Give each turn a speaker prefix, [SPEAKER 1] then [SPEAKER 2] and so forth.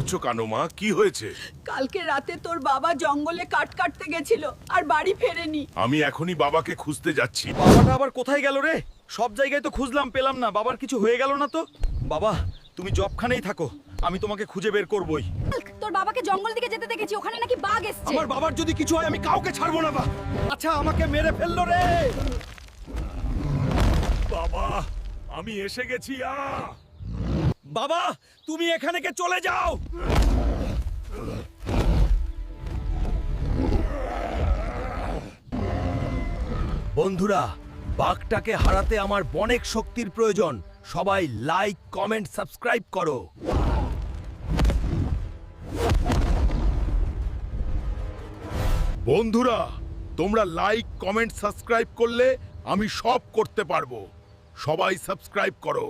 [SPEAKER 1] করছো কেন মা? কি হয়েছে?
[SPEAKER 2] কালকে রাতে তোর বাবা জঙ্গলে কাঠ কাটতে গেছিল আর বাড়ি ফেরেনি।
[SPEAKER 1] আমি এখনই বাবাকে খুঁজতে যাচ্ছি।
[SPEAKER 3] বাবাটা আবার কোথায় গেল রে? সব জায়গায় তো খুঁজলাম, পেলাম না। বাবার কিছু হয়ে গেল না তো? বাবা, তুমি জবখানেই থাকো, আমি তোমাকে খুঁজে বের করবই।
[SPEAKER 4] তোর বাবাকে জঙ্গল দিকে যেতে দেখেছি, ওখানে নাকি বাঘ এসছে।
[SPEAKER 3] আমার বাবার যদি কিছু হয় আমি কাউকে ছাড়বো না। আচ্ছা, আমাকে মেরে ফেললো রে।
[SPEAKER 1] বাবা, আমি এসে গেছি।
[SPEAKER 3] বাবা, তুমি এখানে কে চলে যাও। বন্ধুরা, বাঘটাকে হারাতে আমার অনেক শক্তির প্রয়োজন। সবাই লাইক, কমেন্ট, সাবস্ক্রাইব করো।
[SPEAKER 1] বন্ধুরা, তোমরা লাইক, কমেন্ট, সাবস্ক্রাইব করলে আমি সব করতে পারবো। সবাই সাবস্ক্রাইব করো।